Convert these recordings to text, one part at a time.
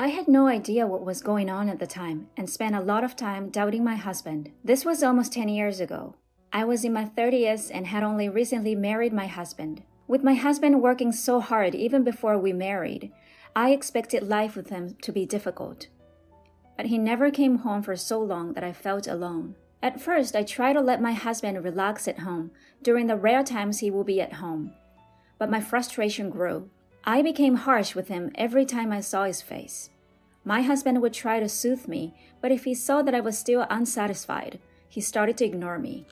I had no idea what was going on at the time and spent a lot of time doubting my husband. This was almost 10 years ago. I was in my 30s and had only recently married my husband. With my husband working so hard even before we married, I expected life with him to be difficult. But he never came home for so long that I felt alone. At first, I tried to let my husband relax at home during the rare times he will be at home. But my frustration grew. I became harsh with him every time I saw his face. My husband would try to soothe me, but if he saw that I was still unsatisfied, he started to ignore me.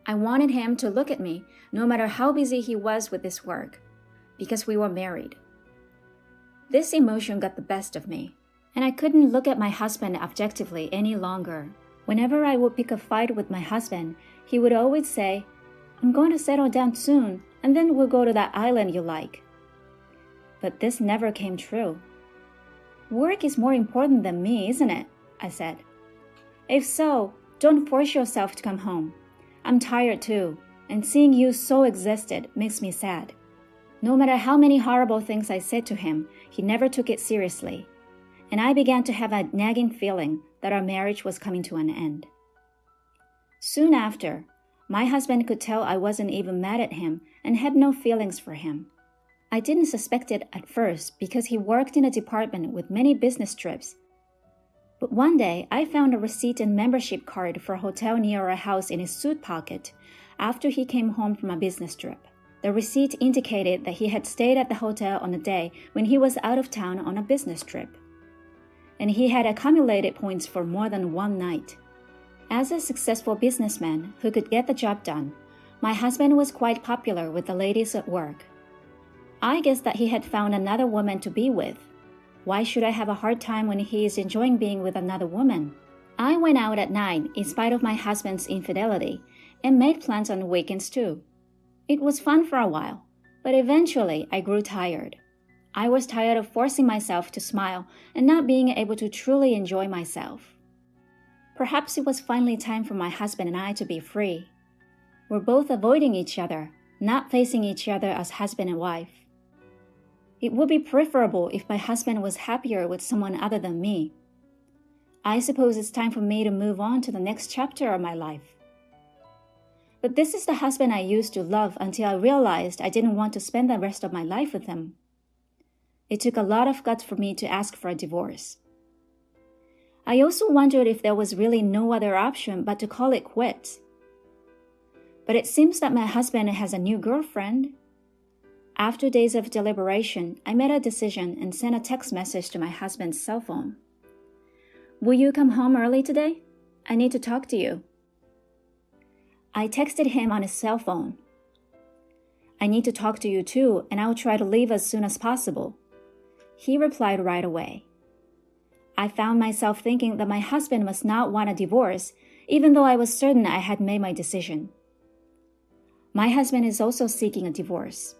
I wanted him to look at me, no matter how busy he was with his work, because we were married. This emotion got the best of me, and I couldn't look at my husband objectively any longer. Whenever I would pick a fight with my husband, he would always say, "I'm going to settle down soon, and then we'll go to that island you like." But this never came true. "Work is more important than me, isn't it?" I said. "If so, don't force yourself to come home. I'm tired too, and seeing you so exhausted makes me sad." No matter how many horrible things I said to him, he never took it seriously, and I began to have a nagging feeling that our marriage was coming to an end. Soon after, my husband could tell I wasn't even mad at him and had no feelings for him. I didn't suspect it at first because he worked in a department with many business trips. But one day, I found a receipt and membership card for a hotel near our house in his suit pocket after he came home from a business trip. The receipt indicated that he had stayed at the hotel on a day when he was out of town on a business trip, and he had accumulated points for more than one night. As a successful businessman who could get the job done, my husband was quite popular with the ladies at work. I guessed that he had found another woman to be with. Why should I have a hard time when he is enjoying being with another woman? I went out at night in spite of my husband's infidelity and made plans on weekends too. It was fun for a while, but eventually I grew tired. I was tired of forcing myself to smile and not being able to truly enjoy myself. Perhaps it was finally time for my husband and I to be free. We're both avoiding each other, not facing each other as husband and wife. It would be preferable if my husband was happier with someone other than me. I suppose it's time for me to move on to the next chapter of my life. But this is the husband I used to love until I realized I didn't want to spend the rest of my life with him. It took a lot of guts for me to ask for a divorce. I also wondered if there was really no other option but to call it quits. But it seems that my husband has a new girlfriend. After days of deliberation, I made a decision and sent a text message to my husband's cell phone. "Will you come home early today? I need to talk to you." I texted him on his cell phone. "I need to talk to you too, and I'll try to leave as soon as possible." He replied right away. I found myself thinking that my husband must not want a divorce, even though I was certain I had made my decision. My husband is also seeking a divorce.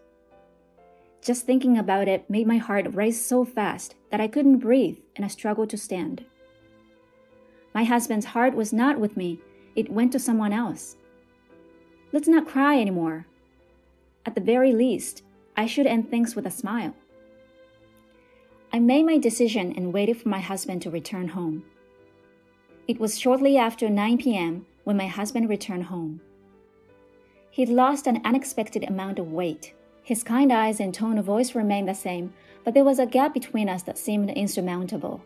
Just thinking about it made my heart race so fast that I couldn't breathe and I struggled to stand. My husband's heart was not with me, it went to someone else. Let's not cry anymore. At the very least, I should end things with a smile. I made my decision and waited for my husband to return home. It was shortly after 9 p.m. when my husband returned home. He'd lost an unexpected amount of weight. His kind eyes and tone of voice remained the same, but there was a gap between us that seemed insurmountable.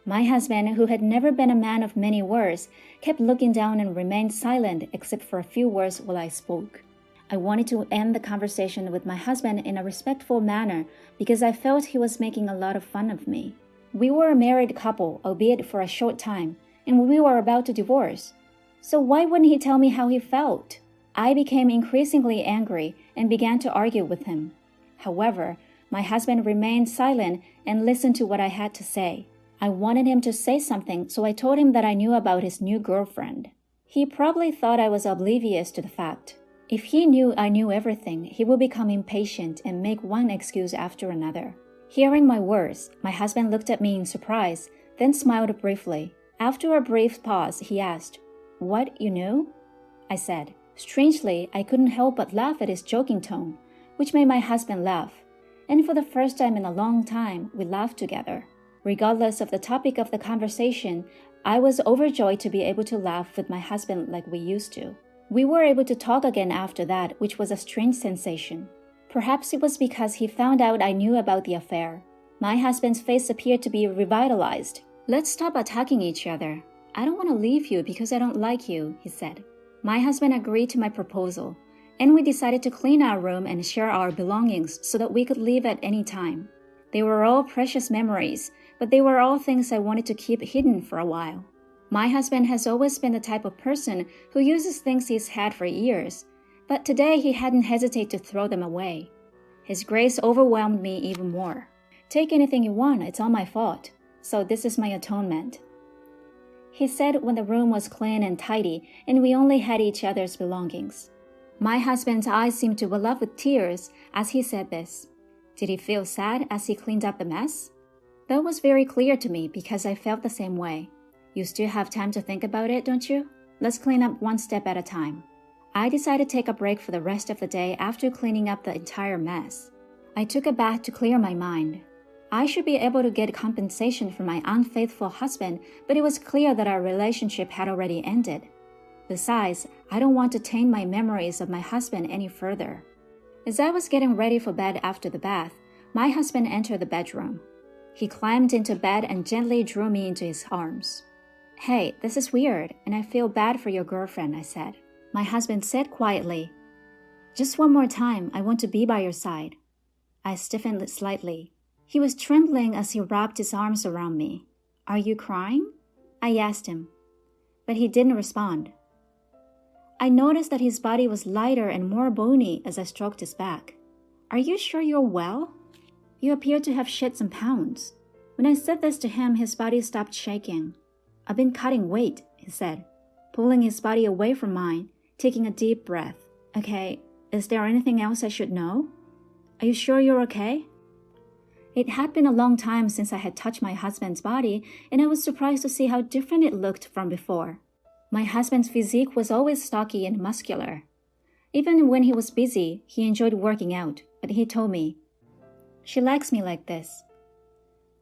My husband, who had never been a man of many words, kept looking down and remained silent except for a few words while I spoke. I wanted to end the conversation with my husband in a respectful manner because I felt he was making a lot of fun of me. We were a married couple, albeit for a short time, and we were about to divorce. So why wouldn't he tell me how he felt? I became increasingly angry and began to argue with him. However, my husband remained silent and listened to what I had to say. I wanted him to say something, so I told him that I knew about his new girlfriend. He probably thought I was oblivious to the fact. If he knew I knew everything, he would become impatient and make one excuse after another. Hearing my words, my husband looked at me in surprise, then smiled briefly. After a brief pause, he asked, "What, you knew?" I said. Strangely, I couldn't help but laugh at his joking tone, which made my husband laugh, and for the first time in a long time, we laughed together. Regardless of the topic of the conversation, I was overjoyed to be able to laugh with my husband like we used to. We were able to talk again after that, which was a strange sensation. Perhaps it was because he found out I knew about the affair. My husband's face appeared to be revitalized. "Let's stop attacking each other. I don't want to leave you because I don't like you," he said. My husband agreed to my proposal, and we decided to clean our room and share our belongings so that we could leave at any time. They were all precious memories, but they were all things I wanted to keep hidden for a while. My husband has always been the type of person who uses things he's had for years, but today he hadn't hesitated to throw them away. His grace overwhelmed me even more. "Take anything you want, it's all my fault, so this is my atonement," he said when the room was clean and tidy and we only had each other's belongings. My husband's eyes seemed to well up with tears as he said this. Did he feel sad as he cleaned up the mess? That was very clear to me because I felt the same way. You still have time to think about it, don't you? Let's clean up one step at a time. I decided to take a break for the rest of the day after cleaning up the entire mess. I took a bath to clear my mind. I should be able to get compensation for my unfaithful husband, but it was clear that our relationship had already ended. Besides, I don't want to taint my memories of my husband any further. As I was getting ready for bed after the bath, my husband entered the bedroom. He climbed into bed and gently drew me into his arms. "Hey, this is weird, and I feel bad for your girlfriend," I said. My husband said quietly, "Just one more time, I want to be by your side." I stiffened slightly. He was trembling as he wrapped his arms around me. "Are you crying?" I asked him, but he didn't respond. I noticed that his body was lighter and more bony as I stroked his back. "Are you sure you're well? You appear to have shed some pounds." When I said this to him, his body stopped shaking. "I've been cutting weight," he said, pulling his body away from mine, taking a deep breath. "Okay, is there anything else I should know? Are you sure you're okay?" It had been a long time since I had touched my husband's body, and I was surprised to see how different it looked from before. My husband's physique was always stocky and muscular. Even when he was busy, he enjoyed working out, but he told me, "She likes me like this."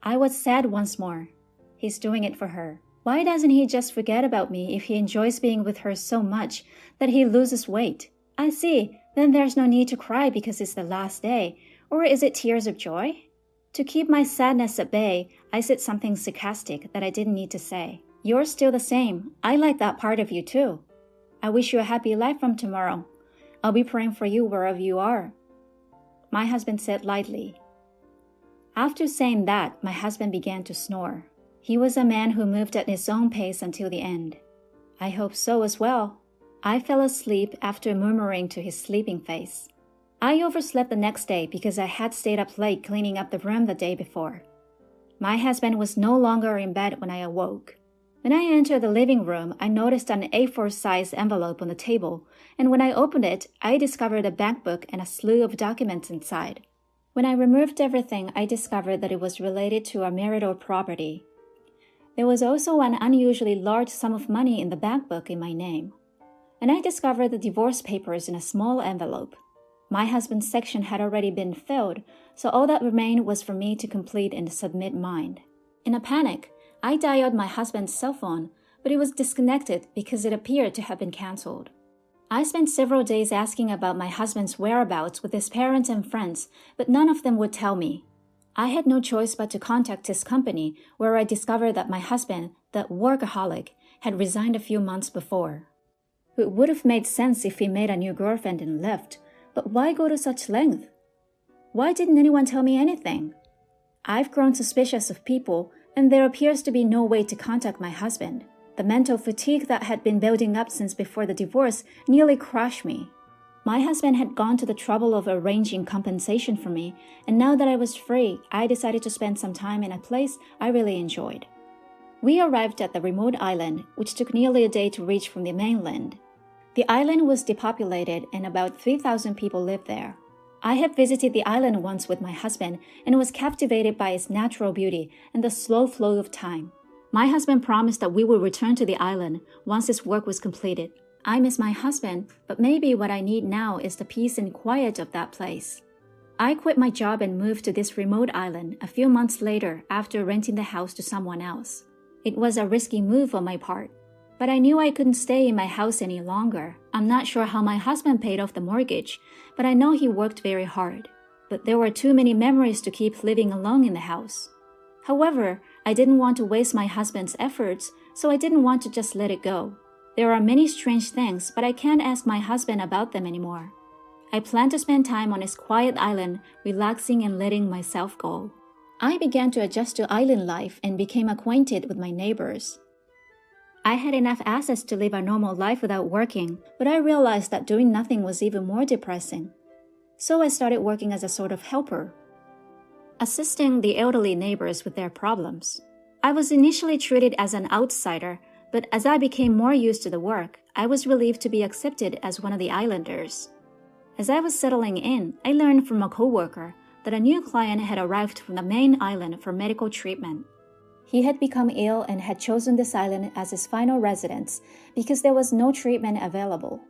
I was sad once more. He's doing it for her. Why doesn't he just forget about me if he enjoys being with her so much that he loses weight? I see, then there's no need to cry because it's the last day, or is it tears of joy? To keep my sadness at bay, I said something sarcastic that I didn't need to say. "You're still the same. I like that part of you too. I wish you a happy life from tomorrow. I'll be praying for you wherever you are," my husband said lightly. After saying that, my husband began to snore. He was a man who moved at his own pace until the end. I hope so as well. I fell asleep after murmuring to his sleeping face. I overslept the next day because I had stayed up late cleaning up the room the day before. My husband was no longer in bed when I awoke. When I entered the living room, I noticed an A4-size envelope on the table, and when I opened it, I discovered a bank book and a slew of documents inside. When I removed everything, I discovered that it was related to our marital property. There was also an unusually large sum of money in the bank book in my name. And I discovered the divorce papers in a small envelope. My husband's section had already been filled, so all that remained was for me to complete and submit mine. In a panic, I dialed my husband's cell phone, but it was disconnected because it appeared to have been cancelled. I spent several days asking about my husband's whereabouts with his parents and friends, but none of them would tell me. I had no choice but to contact his company, where I discovered that my husband, the workaholic, had resigned a few months before. It would have made sense if he made a new girlfriend and left, but why go to such length? Why didn't anyone tell me anything? I've grown suspicious of people, and there appears to be no way to contact my husband. The mental fatigue that had been building up since before the divorce nearly crushed me. My husband had gone to the trouble of arranging compensation for me, and now that I was free, I decided to spend some time in a place I really enjoyed. We arrived at the remote island, which took nearly a day to reach from the mainland. The island was depopulated and about 3,000 people lived there. I had visited the island once with my husband and was captivated by its natural beauty and the slow flow of time. My husband promised that we would return to the island once his work was completed. I miss my husband, but maybe what I need now is the peace and quiet of that place. I quit my job and moved to this remote island a few months later after renting the house to someone else. It was a risky move on my part, but I knew I couldn't stay in my house any longer. I'm not sure how my husband paid off the mortgage, but I know he worked very hard. But there were too many memories to keep living alone in the house. However, I didn't want to waste my husband's efforts, so I didn't want to just let it go. There are many strange things, but I can't ask my husband about them anymore. I plan to spend time on this quiet island, relaxing and letting myself go. I began to adjust to island life and became acquainted with my neighbors. I had enough assets to live a normal life without working, but I realized that doing nothing was even more depressing. So I started working as a sort of helper, assisting the elderly neighbors with their problems. I was initially treated as an outsider, but as I became more used to the work, I was relieved to be accepted as one of the islanders. As I was settling in, I learned from a coworker that a new client had arrived from the main island for medical treatment. He had become ill and had chosen this island as his final residence because there was no treatment available.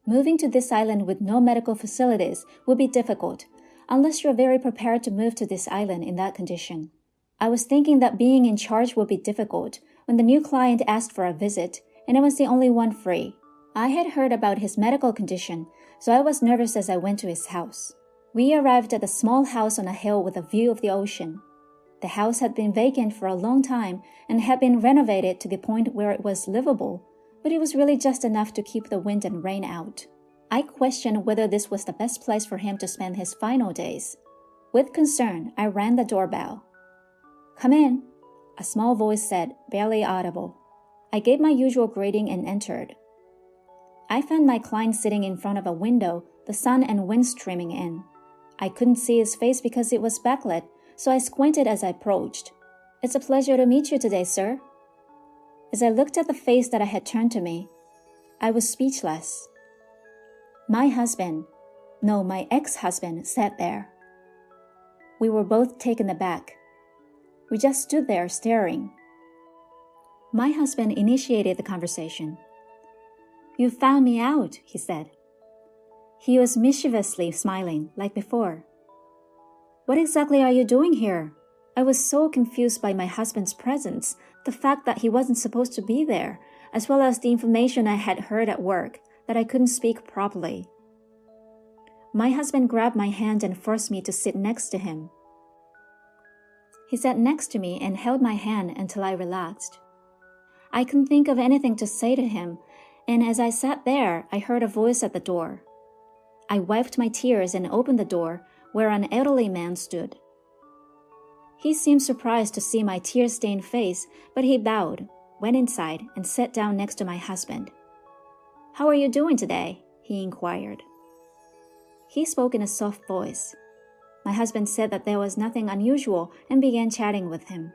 Moving to this island with no medical facilities would be difficult, unless you're very prepared to move to this island in that condition. I was thinking that being in charge would be difficult when the new client asked for a visit, and I was the only one free. I had heard about his medical condition, so I was nervous as I went to his house. We arrived at a small house on a hill with a view of the ocean. The house had been vacant for a long time and had been renovated to the point where it was livable, but it was really just enough to keep the wind and rain out. I questioned whether this was the best place for him to spend his final days. With concern, I rang the doorbell. "Come in," a small voice said, barely audible. I gave my usual greeting and entered. I found my client sitting in front of a window, the sun and wind streaming in. I couldn't see his face because it was backlit, so I squinted as I approached. "It's a pleasure to meet you today, sir." As I looked at the face that had turned to me, I was speechless. My ex-husband, sat there. We were both taken aback. We just stood there staring. My husband initiated the conversation. "You found me out," he said. He was mischievously smiling, like before. "What exactly are you doing here?" I was so confused by my husband's presence, the fact that he wasn't supposed to be there, as well as the information I had heard at work, that I couldn't speak properly. My husband grabbed my hand and forced me to sit next to him. He sat next to me and held my hand until I relaxed. I couldn't think of anything to say to him, and as I sat there, I heard a voice at the door. I wiped my tears and opened the door, where an elderly man stood. He seemed surprised to see my tear-stained face, but he bowed, went inside, and sat down next to my husband. "How are you doing today?" he inquired. He spoke in a soft voice. My husband said that there was nothing unusual and began chatting with him.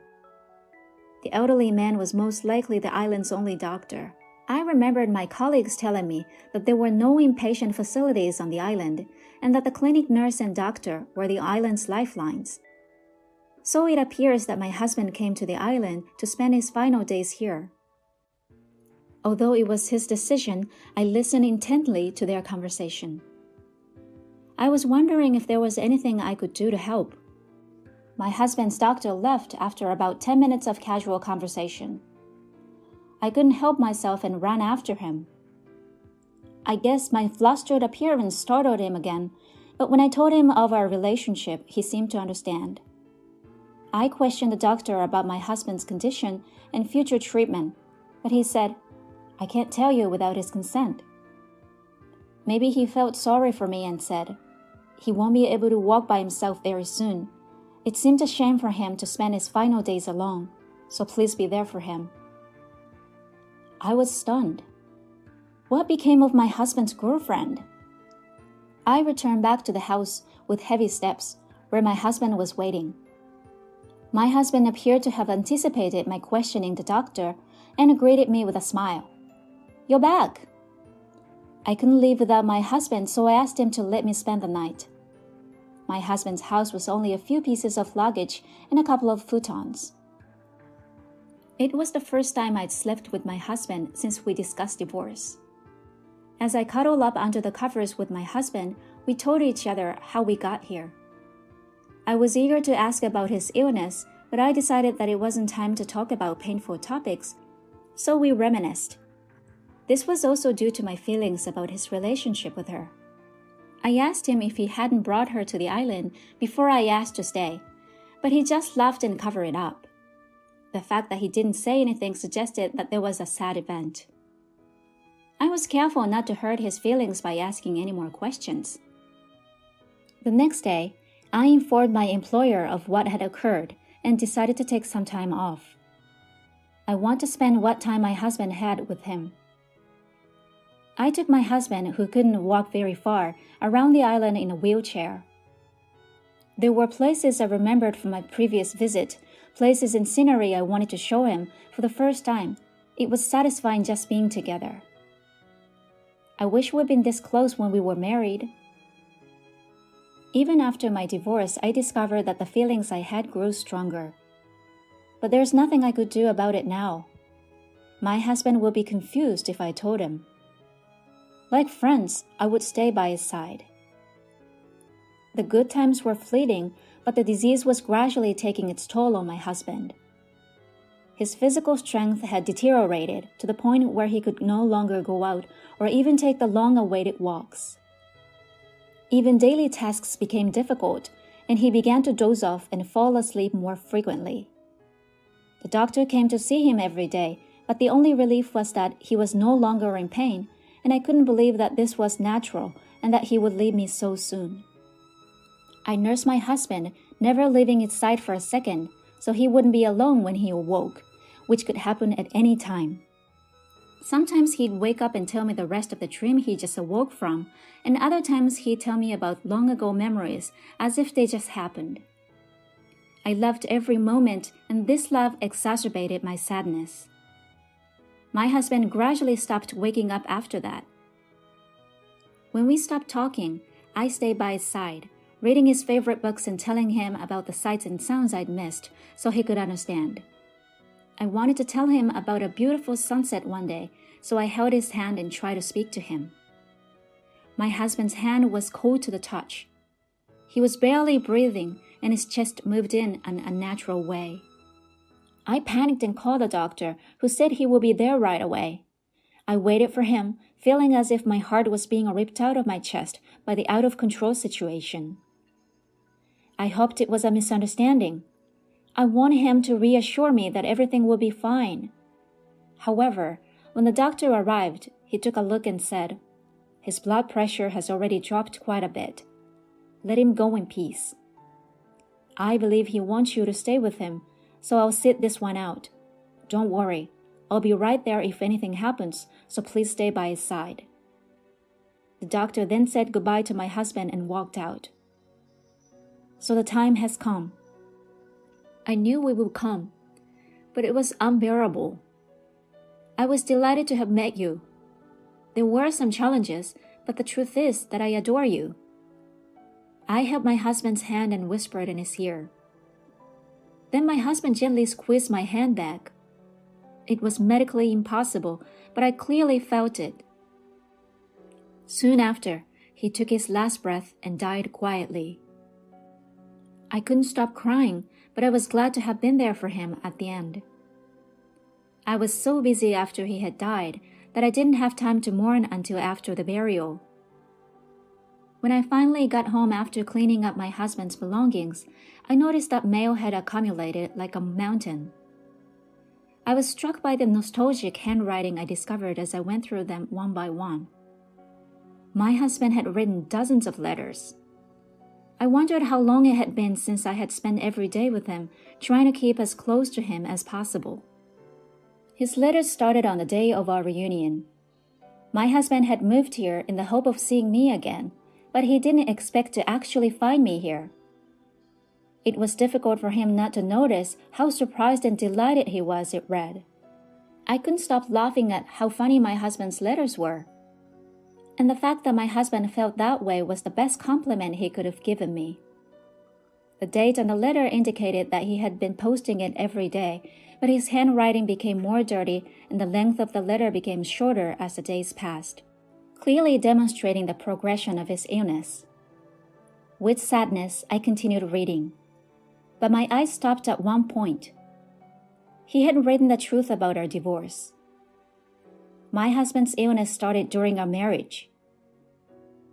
The elderly man was most likely the island's only doctor. I remembered my colleagues telling me that there were no inpatient facilities on the island and that the clinic nurse and doctor were the island's lifelines. So it appears that my husband came to the island to spend his final days here. Although it was his decision, I listened intently to their conversation. I was wondering if there was anything I could do to help. My husband's doctor left after about 10 minutes of casual conversation. I couldn't help myself and ran after him. I guess my flustered appearance startled him again, but when I told him of our relationship, he seemed to understand. I questioned the doctor about my husband's condition and future treatment, but he said, "I can't tell you without his consent." Maybe he felt sorry for me and said, "He won't be able to walk by himself very soon. It seemed a shame for him to spend his final days alone, so please be there for him." I was stunned. What became of my husband's girlfriend? I returned back to the house with heavy steps, where my husband was waiting. My husband appeared to have anticipated my questioning the doctor and greeted me with a smile. "You're back." I couldn't leave without my husband, so I asked him to let me spend the night. My husband's house was only a few pieces of luggage and a couple of futons. It was the first time I'd slept with my husband since we discussed divorce. As I cuddled up under the covers with my husband, we told each other how we got here. I was eager to ask about his illness, but I decided that it wasn't time to talk about painful topics, so we reminisced. This was also due to my feelings about his relationship with her. I asked him if he hadn't brought her to the island before I asked to stay, but he just laughed and covered it up. The fact that he didn't say anything suggested that there was a sad event. I was careful not to hurt his feelings by asking any more questions. The next day, I informed my employer of what had occurred and decided to take some time off. I want to spend what time my husband had with him. I took my husband, who couldn't walk very far, around the island in a wheelchair. There were places I remembered from my previous visit, places and scenery I wanted to show him for the first time. It was satisfying just being together. I wish we'd been this close when we were married. Even after my divorce, I discovered that the feelings I had grew stronger. But there's nothing I could do about it now. My husband would be confused if I told him. Like friends, I would stay by his side. The good times were fleeting, but the disease was gradually taking its toll on my husband. His physical strength had deteriorated to the point where he could no longer go out or even take the long-awaited walks. Even daily tasks became difficult, and he began to doze off and fall asleep more frequently. The doctor came to see him every day, but the only relief was that he was no longer in pain, and I couldn't believe that this was natural and that he would leave me so soon. I nursed my husband, never leaving his side for a second, so he wouldn't be alone when he awoke, which could happen at any time. Sometimes he'd wake up and tell me the rest of the dream he just awoke from, and other times he'd tell me about long-ago memories as if they just happened. I loved every moment, and this love exacerbated my sadness. My husband gradually stopped waking up after that. When we stopped talking, I stayed by his side, reading his favorite books and telling him about the sights and sounds I'd missed so he could understand. I wanted to tell him about a beautiful sunset one day, so I held his hand and tried to speak to him. My husband's hand was cold to the touch. He was barely breathing, and his chest moved in an unnatural way. I panicked and called the doctor, who said he would be there right away. I waited for him, feeling as if my heart was being ripped out of my chest by the out-of-control situation. I hoped it was a misunderstanding. I wanted him to reassure me that everything would be fine. However, when the doctor arrived, he took a look and said, "His blood pressure has already dropped quite a bit. Let him go in peace. I believe he wants you to stay with him, so I'll sit this one out. Don't worry, I'll be right there if anything happens, so please stay by his side." The doctor then said goodbye to my husband and walked out. So the time has come. I knew it would come, but it was unbearable. I was delighted to have met you. There were some challenges, but the truth is that I adore you. I held my husband's hand and whispered in his ear. Then my husband gently squeezed my hand back. It was medically impossible, but I clearly felt it. Soon after, he took his last breath and died quietly. I couldn't stop crying, but I was glad to have been there for him at the end. I was so busy after he had died that I didn't have time to mourn until after the burial. When I finally got home after cleaning up my husband's belongings, I noticed that mail had accumulated like a mountain. I was struck by the nostalgic handwriting I discovered as I went through them one by one. My husband had written dozens of letters. I wondered how long it had been since I had spent every day with him, trying to keep as close to him as possible. His letters started on the day of our reunion. My husband had moved here in the hope of seeing me again, but he didn't expect to actually find me here. It was difficult for him not to notice how surprised and delighted he was, it read. I couldn't stop laughing at how funny my husband's letters were. And the fact that my husband felt that way was the best compliment he could have given me. The date on the letter indicated that he had been posting it every day, but his handwriting became more dirty and the length of the letter became shorter as the days passed, clearly demonstrating the progression of his illness. With sadness, I continued reading. But my eyes stopped at one point. He had written the truth about our divorce. My husband's illness started during our marriage.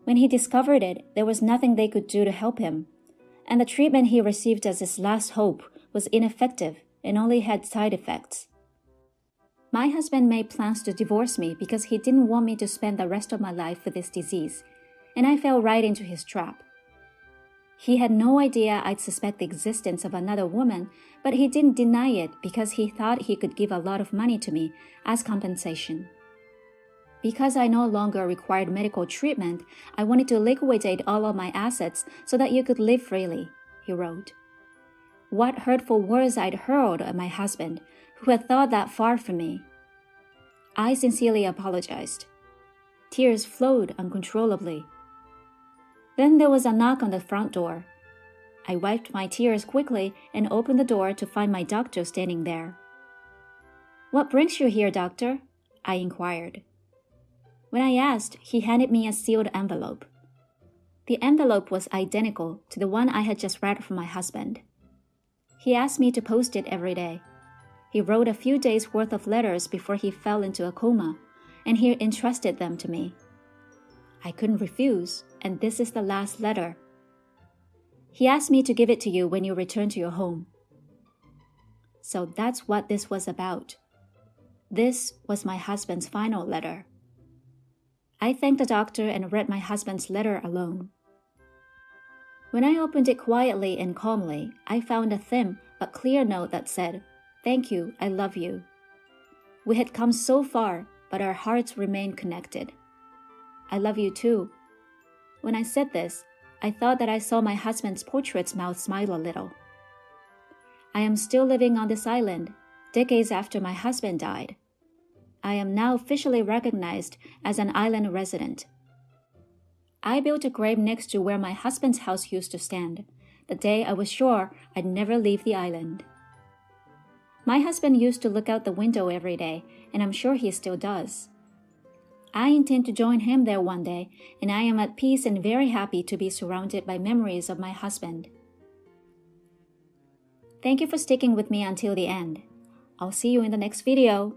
When he discovered it, there was nothing they could do to help him, and the treatment he received as his last hope was ineffective and only had side effects. My husband made plans to divorce me because he didn't want me to spend the rest of my life with this disease, and I fell right into his trap. He had no idea I'd suspect the existence of another woman, but he didn't deny it because he thought he could give a lot of money to me as compensation. Because I no longer required medical treatment, I wanted to liquidate all of my assets so that you could live freely, he wrote. What hurtful words I'd hurled at my husband, who had thought that far from me. I sincerely apologized. Tears flowed uncontrollably. Then there was a knock on the front door. I wiped my tears quickly and opened the door to find my doctor standing there. What brings you here, doctor? I inquired. When I asked, he handed me a sealed envelope. The envelope was identical to the one I had just read from my husband. He asked me to post it every day. He wrote a few days' worth of letters before he fell into a coma, and he entrusted them to me. I couldn't refuse, and this is the last letter. He asked me to give it to you when you return to your home. So that's what this was about. This was my husband's final letter. I thanked the doctor and read my husband's letter alone. When I opened it quietly and calmly, I found a thin but clear note that said, "Thank you, I love you." We had come so far, but our hearts remained connected. I love you too. When I said this, I thought that I saw my husband's portrait's mouth smile a little. I am still living on this island, decades after my husband died. I am now officially recognized as an island resident. I built a grave next to where my husband's house used to stand, the day I was sure I'd never leave the island. My husband used to look out the window every day, and I'm sure he still does. I intend to join him there one day, and I am at peace and very happy to be surrounded by memories of my husband. Thank you for sticking with me until the end. I'll see you in the next video.